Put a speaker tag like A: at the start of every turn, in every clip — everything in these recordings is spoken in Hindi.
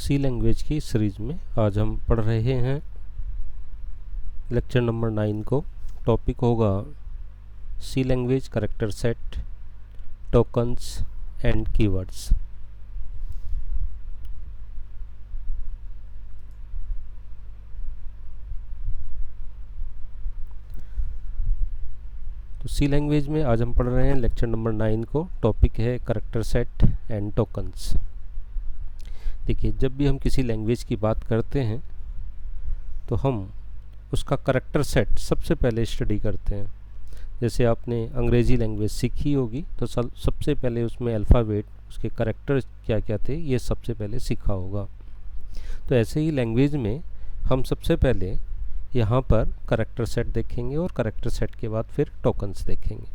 A: सी लैंग्वेज की सीरीज में आज हम पढ़ रहे हैं लेक्चर नंबर 9 को। टॉपिक होगा C language character set, tokens and keywords. तो सी लैंग्वेज में आज हम पढ़ रहे हैं लेक्चर नंबर 9 को। टॉपिक है कैरेक्टर सेट एंड टोकन्स। देखिए, जब भी हम किसी लैंग्वेज की बात करते हैं तो हम उसका कैरेक्टर सेट सबसे पहले स्टडी करते हैं। जैसे आपने अंग्रेज़ी लैंग्वेज सीखी होगी तो सबसे पहले उसमें अल्फ़ाबेट, उसके कैरेक्टर क्या क्या थे, ये सबसे पहले सीखा होगा। तो ऐसे ही लैंग्वेज में हम सबसे पहले यहाँ पर कैरेक्टर सेट देखेंगे और कैरेक्टर सेट के बाद फिर टोकन्स देखेंगे।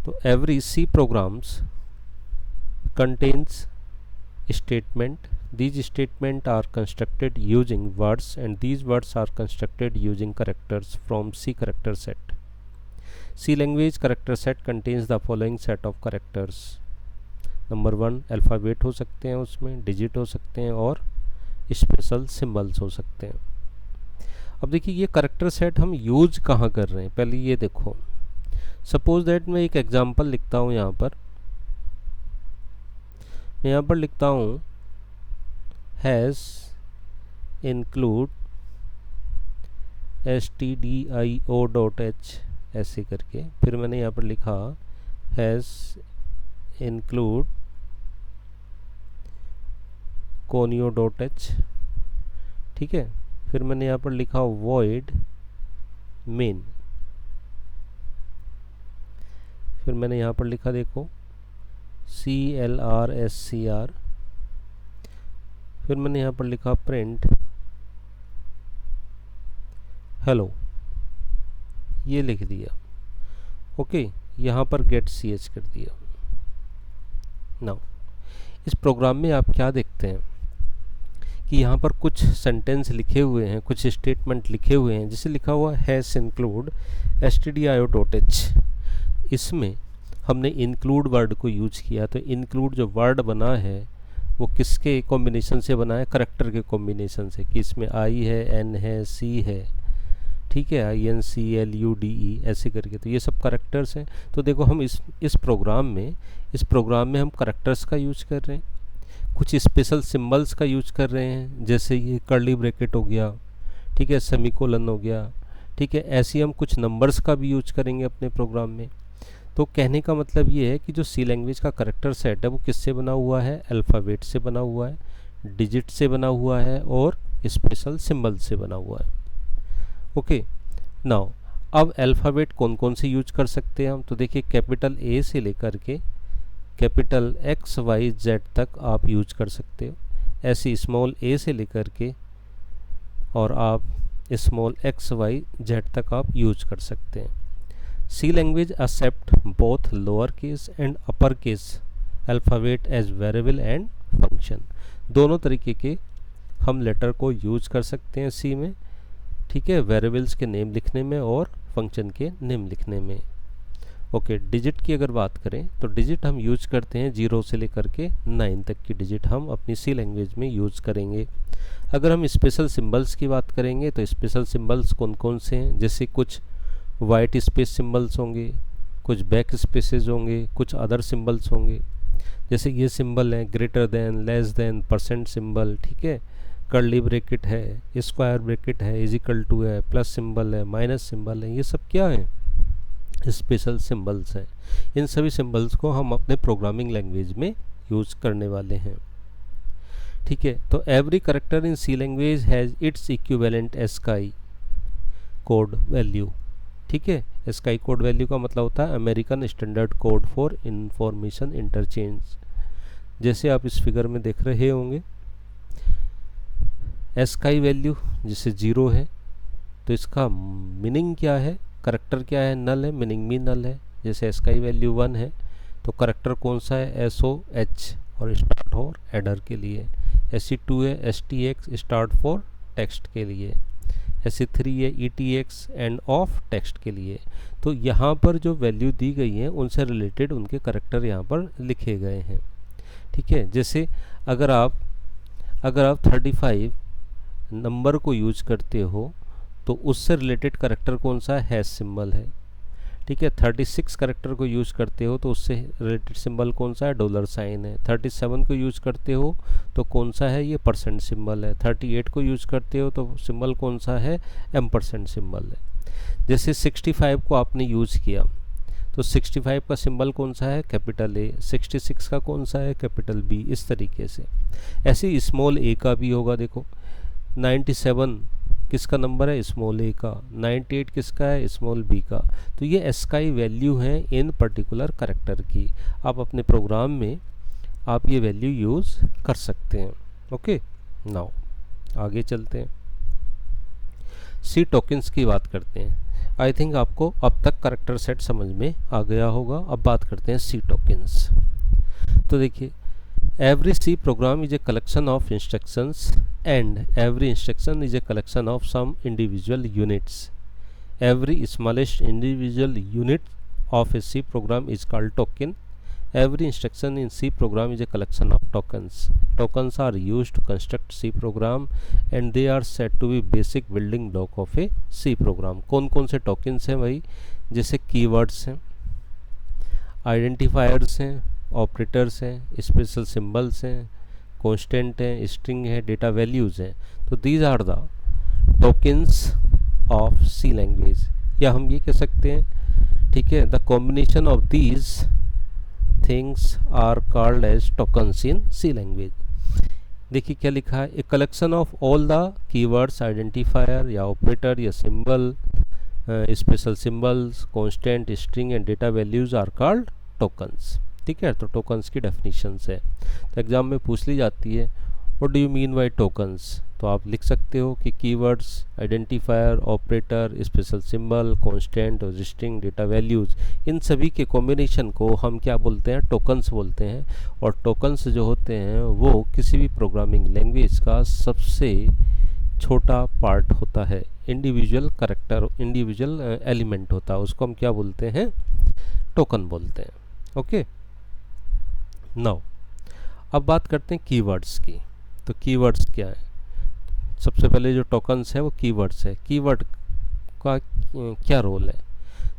A: तो every C programs contains statement. These statements are constructed using words and these words are constructed using characters from C character set. C language character set contains the following set of characters. Number 1 alphabet हो सकते हैं, उसमें डिजिट हो सकते हैं और स्पेशल सिंबल्स हो सकते हैं। अब देखिए, ये कैरेक्टर सेट हम यूज कहाँ कर रहे हैं, पहले ये देखो। सपोज दैट मैं एक एग्जांपल लिखता हूँ यहाँ पर लिखता हूँ हैज़ इंक्लूड stdio.h ऐसे करके, फिर मैंने यहाँ पर लिखा हैज़ इंक्लूड conio.h, ठीक है। फिर मैंने यहाँ पर लिखा void main, फिर मैंने यहाँ पर लिखा देखो CLRSCR, फिर मैंने यहाँ पर लिखा प्रिंट हेलो, ये लिख दिया। ओके, यहाँ पर गेट ch कर दिया। नाउ इस प्रोग्राम में आप क्या देखते हैं कि यहाँ पर कुछ सेंटेंस लिखे हुए हैं, कुछ स्टेटमेंट लिखे हुए हैं, जिसे लिखा हुआ हैज़ इंक्लूड stdio.h। इसमें हमने इंक्लूड वर्ड को यूज किया। तो इंक्लूड जो वर्ड बना है वो किसके कॉम्बिनेशन से बना है, करेक्टर के कॉम्बिनेशन से, कि इसमें आई है, एन है, सी है, ठीक है, INCLUDE ऐसे करके। तो ये सब करेक्टर्स हैं। तो देखो, हम इस प्रोग्राम में हम करेक्टर्स का यूज कर रहे हैं, कुछ स्पेशल सिंबल्स का यूज कर रहे हैं, जैसे ये कर्ली ब्रैकेट हो गया, ठीक है, सेमीकोलन हो गया, ठीक है। ऐसे हम कुछ नंबर्स का भी यूज करेंगे अपने प्रोग्राम में। तो कहने का मतलब ये है कि जो सी लैंग्वेज का कैरेक्टर सेट है वो किससे बना हुआ है, अल्फ़ाबेट से बना हुआ है, डिजिट से बना हुआ है और स्पेशल सिंबल से बना हुआ है। ओके, नाउ अब अल्फ़ाबेट कौन कौन से यूज कर सकते हैं हम, तो देखिए कैपिटल A से लेकर के कैपिटल XYZ तक आप यूज कर सकते हो। ऐसे स्मॉल a से लेकर के और आप स्मॉल XYZ तक आप यूज कर सकते हैं। C language accept both lower case and upper case alphabet as variable and function। दोनों तरीके के हम लेटर को यूज कर सकते हैं C में, ठीक है, वेरिएबल्स के नेम लिखने में और फंक्शन के नेम लिखने में। ओके, डिजिट की अगर बात करें तो डिजिट हम यूज करते हैं 0 से लेकर के 9 तक की डिजिट हम अपनी C लैंग्वेज में यूज करेंगे। अगर हम स्पेशल सिंबल्स की बात करेंगे तो स्पेशल सिंबल्स कौन कौन से हैं, जैसे कुछ वाइट स्पेस सिंबल्स होंगे, कुछ बैक स्पेसेस होंगे, कुछ अदर सिंबल्स होंगे। जैसे ये सिंबल हैं greater than, less than, percent symbol, ठीक है, कर्ली ब्रैकेट है, स्क्वायर ब्रैकेट है, इजिकल टू है, प्लस सिंबल है, माइनस सिंबल है, ये सब क्या है, स्पेशल सिंबल्स हैं। इन सभी सिंबल्स को हम अपने प्रोग्रामिंग लैंग्वेज में यूज करने वाले हैं, ठीक है। तो every character in C language has its equivalent ASCII code value, ठीक है। स्काई कोड वैल्यू का मतलब होता है American standard code for information interchange. जैसे आप इस फिगर में देख रहे होंगे, स्काई वैल्यू जैसे 0 है तो इसका मीनिंग क्या है, करेक्टर क्या है, नल है, मीनिंग भी नल है। जैसे स्काई वैल्यू 1 है तो करेक्टर कौन सा है, SOH और स्टार्ट फॉर एडर के लिए। SE2 है STX स्टार्ट फॉर टेक्स्ट के लिए। SE3 है ETX एंड ऑफ टेक्स्ट के लिए। तो यहाँ पर जो वैल्यू दी गई हैं उनसे रिलेटेड उनके करेक्टर यहाँ पर लिखे गए हैं, ठीक है। जैसे अगर आप अगर आप 35 नंबर को यूज करते हो तो उससे रिलेटेड करेक्टर कौन सा है, सिंबल है। ठीक है, 36 करेक्टर को यूज करते हो तो उससे रिलेटेड सिंबल कौन सा है, डॉलर साइन है। 37 को यूज करते हो तो कौन सा है, ये परसेंट सिंबल है। 38 को यूज करते हो तो सिंबल कौन सा है, एम्परसेंट सिंबल है। जैसे 65 को आपने यूज किया तो 65 का सिंबल कौन सा है, कैपिटल ए। 66 का कौन सा है, कैपिटल बी। इस तरीके से ऐसे स्मॉल ए का भी होगा। देखो 97 किसका नंबर है, स्मॉल ए का। 98 किसका है, स्मॉल बी का। तो ये एस्काई वैल्यू है इन पर्टिकुलर करेक्टर की। आप अपने प्रोग्राम में आप ये वैल्यू यूज़ कर सकते हैं। ओके, नाउ आगे चलते हैं, सी टोकन्स की बात करते हैं। आई थिंक आपको अब तक करेक्टर सेट समझ में आ गया होगा। अब बात करते हैं सी टोकन्स। तो देखिए, every C program is a collection of instructions and every instruction is a collection of some individual units. Every smallest individual unit of a C program is called token. Every instruction in C program is a collection of tokens. Tokens are used to construct C program and they are said to be basic building block of a C program. कौन कौन से tokens हैं भाई, जैसे keywords हैं, identifiers हैं, ऑपरेटर्स हैं, स्पेशल सिंबल्स हैं, कांस्टेंट हैं, स्ट्रिंग है, डेटा वैल्यूज़ हैं। तो these are the tokens of C language, या हम ये कह सकते हैं, ठीक है, the combination of these things are called as tokens in C language. देखिए क्या लिखा है, a collection of all the keywords, identifier या ऑपरेटर या symbol, special symbols, constant, string and data values are called tokens. ठीक है, तो टोकन्स की डेफिनेशंस है। तो एग्जाम में पूछ ली जाती है, what do you mean by tokens, तो आप लिख सकते हो कि keywords, identifier, operator, special symbol, constant और स्ट्रिंग, डेटा वैल्यूज़, इन सभी के कॉम्बिनेशन को हम क्या बोलते हैं, टोकन्स बोलते हैं। और टोकन्स जो होते हैं वो किसी भी प्रोग्रामिंग लैंग्वेज का सबसे छोटा पार्ट होता है, इंडिविजुअल करेक्टर, इंडिविजुअल एलिमेंट होता है, उसको हम क्या बोलते हैं, टोकन बोलते हैं। ओके, नाउ अब बात करते हैं कीवर्ड्स की। तो कीवर्ड्स क्या है, सबसे पहले जो टोकन्स है वो कीवर्ड्स है। कीवर्ड का क्या रोल है,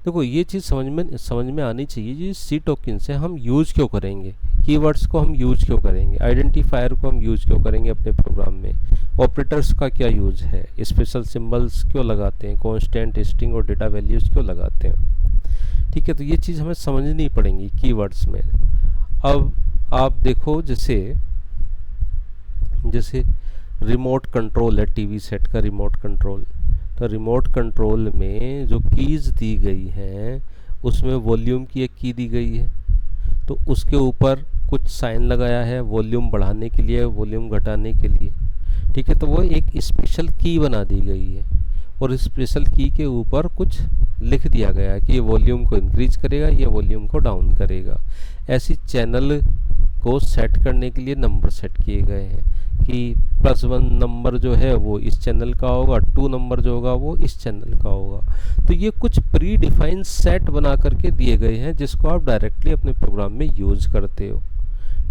A: देखो ये चीज़ समझ में आनी चाहिए। ये सी टोकन से हम यूज़ क्यों करेंगे, कीवर्ड्स को हम यूज़ क्यों करेंगे, आइडेंटिफायर को हम यूज़ क्यों करेंगे अपने प्रोग्राम में, ऑपरेटर्स का क्या यूज़ है, स्पेशल सिंबल्स क्यों लगाते हैं, कांस्टेंट, स्ट्रिंग और डेटा वैल्यूज़ क्यों लगाते हैं। ठीक है, तो ये चीज़ हमें समझनी पड़ेगी कीवर्ड्स में। अब आप देखो, जैसे रिमोट कंट्रोल है, टीवी सेट का रिमोट कंट्रोल। तो रिमोट कंट्रोल में जो कीज़ दी गई हैं उसमें वॉल्यूम की एक की दी गई है, तो उसके ऊपर कुछ साइन लगाया है वॉल्यूम बढ़ाने के लिए, वॉल्यूम घटाने के लिए। ठीक है, तो वो एक स्पेशल की बना दी गई है और स्पेशल की के ऊपर कुछ लिख दिया गया है कि ये वॉल्यूम को इंक्रीज करेगा, ये वॉल्यूम को डाउन करेगा। ऐसी चैनल को सेट करने के लिए नंबर सेट किए गए हैं कि +1 नंबर जो है वो इस चैनल का होगा, 2 नंबर जो होगा वो इस चैनल का होगा। तो ये कुछ प्री डिफाइंड सेट बना करके दिए गए हैं जिसको आप डायरेक्टली अपने प्रोग्राम में यूज़ करते हो।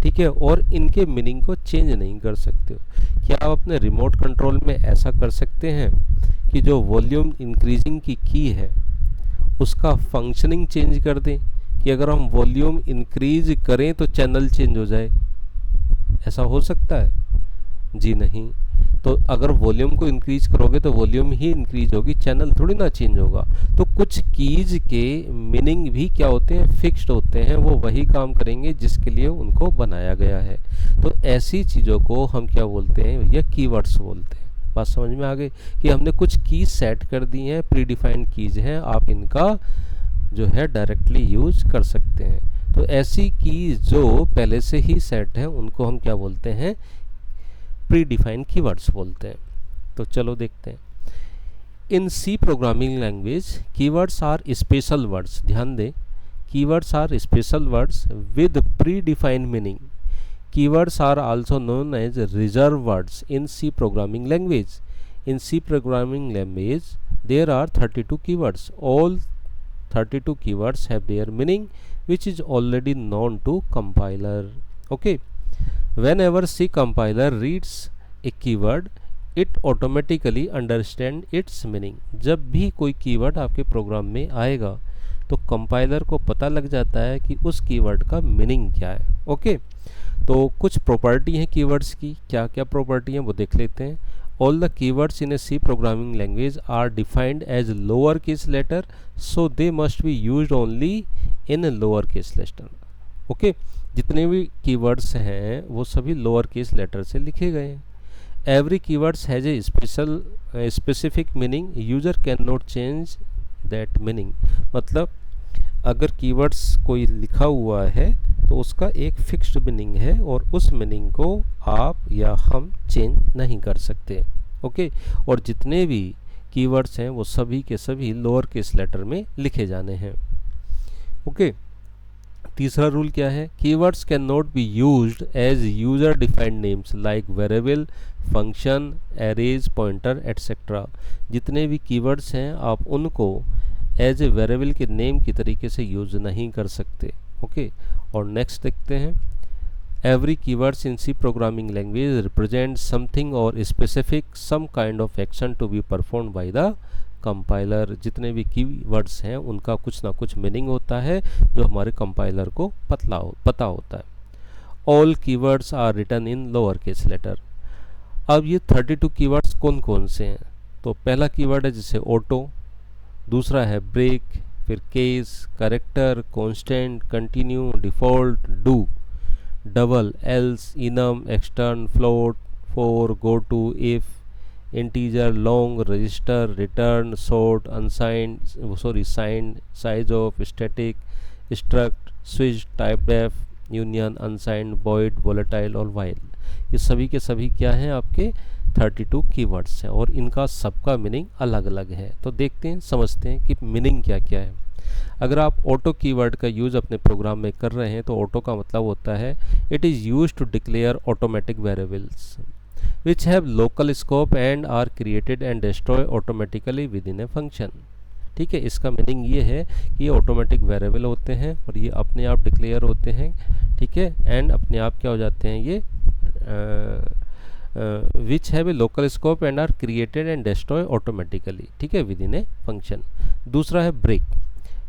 A: ठीक है, और इनके मीनिंग को चेंज नहीं कर सकते हो। क्या आप अपने रिमोट कंट्रोल में ऐसा कर सकते हैं कि जो वॉल्यूम इंक्रीजिंग की है उसका फंक्शनिंग चेंज कर दें, कि अगर हम वॉल्यूम इंक्रीज करें तो चैनल चेंज हो जाए, ऐसा हो सकता है? जी नहीं। तो अगर वॉल्यूम को इंक्रीज करोगे तो वॉल्यूम ही इंक्रीज होगी, चैनल थोड़ी ना चेंज होगा। तो कुछ कीज के मीनिंग भी क्या होते हैं, फिक्स्ड होते हैं, वो वही काम करेंगे जिसके लिए उनको बनाया गया है। तो ऐसी चीज़ों को हम क्या बोलते हैं भैया, कीवर्ड्स बोलते हैं। बात समझ में आ गई कि हमने कुछ कीज सेट कर दी हैं, प्री डिफाइंड कीज हैं, आप इनका जो है डायरेक्टली यूज कर सकते हैं। तो ऐसी कीज जो पहले से ही सेट है उनको हम क्या बोलते हैं, प्री डिफाइंड कीवर्ड्स बोलते हैं। तो चलो देखते हैं। In C programming language keywords are special words, ध्यान दें, keywords are special words with predefined meaning. Keywords are also known as reserved words in C programming language. In C programming language, there are 32 keywords. All 32 keywords have their meaning, which is already known to compiler. Okay. Whenever C compiler reads A keyword it automatically understand it's meaning. जब भी कोई कीवर्ड आपके प्रोग्राम में आएगा तो कंपाइलर को पता लग जाता है कि उस कीवर्ड का मीनिंग क्या है। ओके, तो कुछ प्रॉपर्टी हैं कीवर्ड्स की, क्या क्या प्रॉपर्टी हैं वो देख लेते हैं। All the keywords in a C programming language are defined as lower case letter, so they must be used only in lower case letter. Okay, जितने भी कीवर्ड्स हैं वो सभी लोअर केस लेटर से लिखे गए हैं। Every keywords has a specific meaning, user can not change that meaning. मतलब अगर कीवर्ड्स कोई लिखा हुआ है तो उसका एक फिक्स्ड मीनिंग है और उस मीनिंग को आप या हम चेंज नहीं कर सकते। ओके, और जितने भी कीवर्ड्स हैं वो सभी के सभी लोअर केस लेटर में लिखे जाने हैं। ओके, तीसरा रूल क्या है? Keywords can not be used as user defined names like variable, function, arrays, pointer etcetera. जितने भी कीवर्ड्स हैं आप उनको एज ए वेरिएबल के नेम की तरीके से यूज नहीं कर सकते। ओके, और नेक्स्ट देखते हैं। Every keywords in C programming language represent something और specific some kind of action to be perform by the compiler. जितने भी कीवर्ड्स हैं उनका कुछ ना कुछ मीनिंग होता है जो हमारे कंपाइलर को पता होता है। All keywords are written in lower case letter. अब ये 32 कीवर्ड्स कौन कौन से हैं? तो पहला कीवर्ड है जैसे ऑटो, दूसरा है ब्रेक, फिर case, character, constant, continue, default, do, double, else, enum, extern, float, for, go to, if, integer, long, register, return, short, unsigned signed, size of, static, struct, switch, typedef, union, unsigned, void, volatile और वाइल। ये सभी के सभी क्या हैं? आपके 32 कीवर्ड्स हैं और इनका सबका मीनिंग अलग अलग है। तो देखते हैं, समझते हैं कि मीनिंग क्या क्या है। अगर आप ऑटो कीवर्ड का यूज़ अपने प्रोग्राम में कर रहे हैं तो ऑटो का मतलब होता है it is use to declare automatic variables which have local scope and are created and destroy automatically within a function. ठीक है, इसका मीनिंग ये है कि ये ऑटोमेटिक वेरिएबल होते हैं और ये अपने आप डिक्लेयर होते हैं। ठीक है, एंड अपने आप क्या हो जाते हैं? ये which have a local scope and are created and destroy automatically. ठीक है, विद इन ए फंक्शन। दूसरा है break,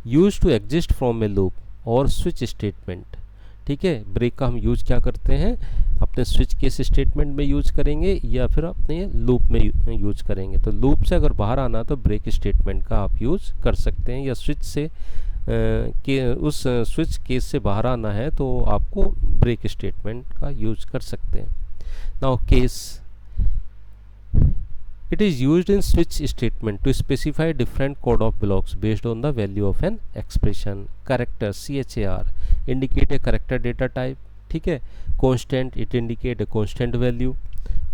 A: use to exist from a loop और स्विच स्टेटमेंट। ठीक है, ब्रेक का हम यूज क्या करते हैं? अपने स्विच केस स्टेटमेंट में यूज करेंगे या फिर अपने लूप में यूज करेंगे। तो लूप से अगर बाहर आना तो ब्रेक स्टेटमेंट का आप यूज कर सकते हैं, या स्विच से उस स्विच केस से बाहर आना है तो आपको ब्रेक स्टेटमेंट का यूज कर सकते हैं। Now case, it is used in switch statement to specify different code of blocks based on the value of an expression. Character, char, indicate a character data type. ठीक है, constant, it indicate a constant value.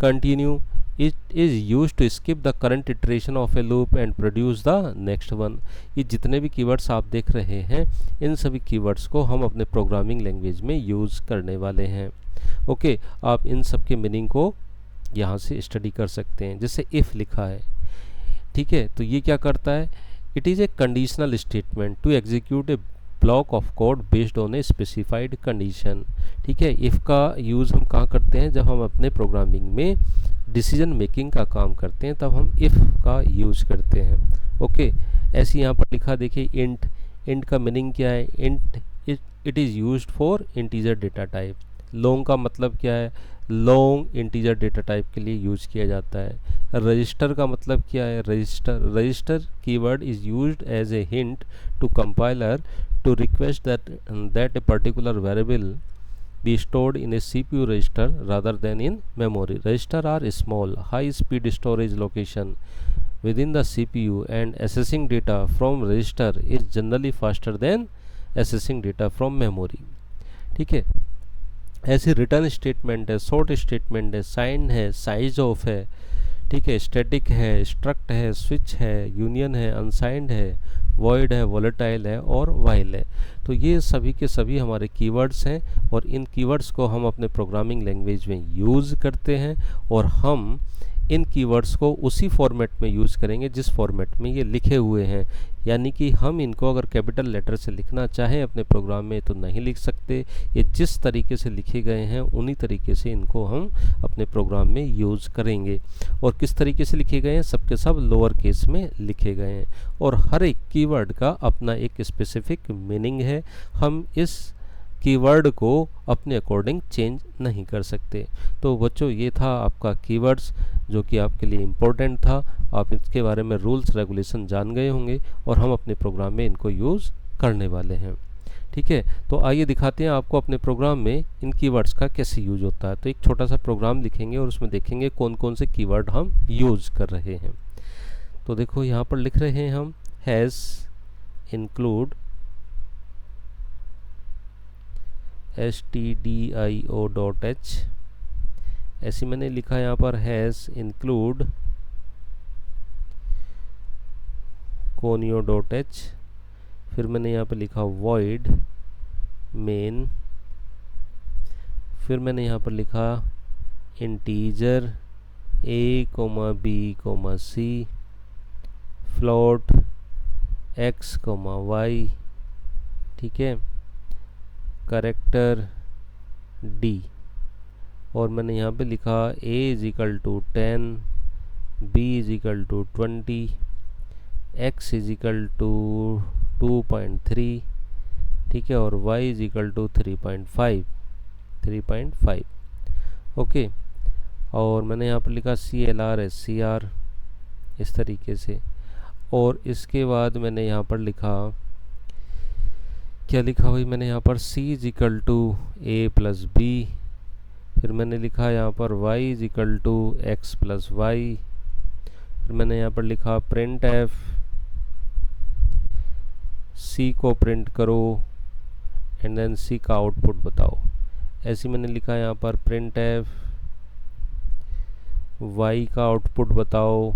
A: Continue, it is used to skip the current iteration of a loop and produce the next one. ये जितने भी कीवर्ड्स आप देख रहे हैं इन सभी कीवर्ड्स को हम अपने प्रोग्रामिंग लैंग्वेज में यूज़ करने वाले हैं। ओके, आप इन सब के मीनिंग को यहाँ से स्टडी कर सकते हैं। जैसे इफ़ लिखा है, ठीक है, तो ये क्या करता है? It is a conditional statement to execute a block of code based on a specified condition. ठीक है, इफ़ का यूज़ हम कहाँ करते हैं? जब हम अपने प्रोग्रामिंग में डिसीजन मेकिंग का काम करते हैं तब हम इफ़ का यूज़ करते हैं। ओके, ऐसे यहाँ पर लिखा देखिए इंट। इंट का मीनिंग क्या है? Int it is used for integer data type. Long का मतलब क्या है? लॉन्ग इंटीजर डेटा टाइप के लिए यूज किया जाता है। रजिस्टर का मतलब क्या है? Register keyword is used as a hint to compiler to request that a particular variable be stored in a CPU register rather than in memory. Register are small, high-speed storage location within the CPU, and accessing data from register is generally faster than accessing data from memory. ठीक है, ऐसे रिटर्न स्टेटमेंट है, सॉर्ट स्टेटमेंट है, साइन है, साइज ऑफ है, ठीक है, स्टैटिक है, स्ट्रक्ट है, स्विच है, यूनियन है, अनसाइंड है, वॉइड है, वोलेटाइल है और वाइल है। तो ये सभी के सभी हमारे कीवर्ड्स हैं और इन कीवर्ड्स को हम अपने प्रोग्रामिंग लैंग्वेज में यूज़ करते हैं और हम इन कीवर्ड्स को उसी फॉर्मेट में यूज़ करेंगे जिस फॉर्मेट में ये लिखे हुए हैं। यानी कि हम इनको अगर कैपिटल लेटर से लिखना चाहें अपने प्रोग्राम में तो नहीं लिख सकते। ये जिस तरीके से लिखे गए हैं उन्हीं तरीके से इनको हम अपने प्रोग्राम में यूज़ करेंगे। और किस तरीके से लिखे गए हैं, सबके सब लोअर केस में लिखे गए हैं और हर एक कीवर्ड का अपना एक स्पेसिफिक मीनिंग है। हम इस कीवर्ड को अपने अकॉर्डिंग चेंज नहीं कर सकते। तो बच्चों, ये था आपका कीवर्ड्स जो कि आपके लिए इम्पोर्टेंट था। आप इसके बारे में रूल्स रेगुलेशन जान गए होंगे और हम अपने प्रोग्राम में इनको यूज़ करने वाले हैं। ठीक है, तो आइए दिखाते हैं आपको अपने प्रोग्राम में इन कीवर्ड्स का कैसे यूज होता है। तो एक छोटा सा प्रोग्राम लिखेंगे और उसमें देखेंगे कौन कौन से कीवर्ड हम यूज कर रहे हैं। तो देखो यहाँ पर लिख रहे हैं हम हैज़, इंक्लूड, stdio.h, ऐसे मैंने लिखा यहाँ पर हैज़, इंक्लूड, conio.h, फिर मैंने यहाँ पर लिखा void main, फिर मैंने यहाँ पर लिखा integer a, b, c, float x, y, ठीक है, करेक्टर d, और मैंने यहाँ पे लिखा a = 10, b = 20, x = 2.3, ठीक है, और y = 3.5। ओके, और मैंने यहाँ पर लिखा CLR SCR इस तरीके से। और इसके बाद मैंने यहाँ पर लिखा, क्या लिखा भाई, मैंने यहाँ पर C = a + b, फिर मैंने लिखा यहाँ पर y = x + y, फिर मैंने यहाँ पर लिखा प्रिंट f, C को प्रिंट करो एंड देन C का आउटपुट बताओ। ऐसे मैंने लिखा यहाँ पर प्रिंट f, y का आउटपुट बताओ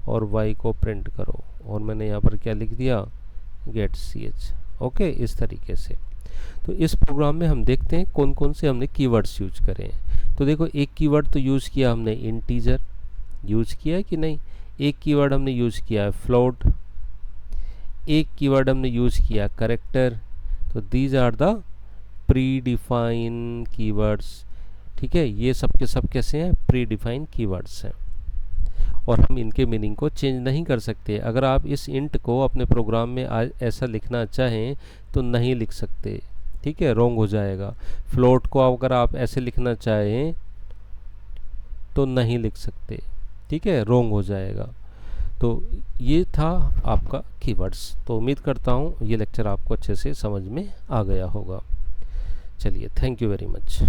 A: और y को प्रिंट करो, और मैंने यहाँ पर क्या लिख दिया, गेट ch। ओके, इस तरीके से। तो इस प्रोग्राम में हम देखते हैं कौन कौन से हमने कीवर्ड्स यूज करे हैं। तो देखो, एक कीवर्ड तो यूज़ किया हमने इंटीजर, यूज किया है कि नहीं। एक कीवर्ड हमने यूज किया है फ्लोट, एक कीवर्ड हमने यूज किया करेक्टर। तो these are the predefine keywords. ठीक है, ये सब के सब कैसे हैं, प्री डिफाइन कीवर्ड्स हैं और हम इनके मीनिंग को चेंज नहीं कर सकते। अगर आप इस इंट को अपने प्रोग्राम में ऐसा लिखना चाहें तो नहीं लिख सकते, ठीक है, रॉन्ग हो जाएगा। फ्लोट को अगर आप ऐसे लिखना चाहें तो नहीं लिख सकते, ठीक है, रॉन्ग हो जाएगा। तो ये था आपका कीवर्ड्स। तो उम्मीद करता हूँ ये लेक्चर आपको अच्छे से समझ में आ गया होगा। चलिए, थैंक यू वेरी मच।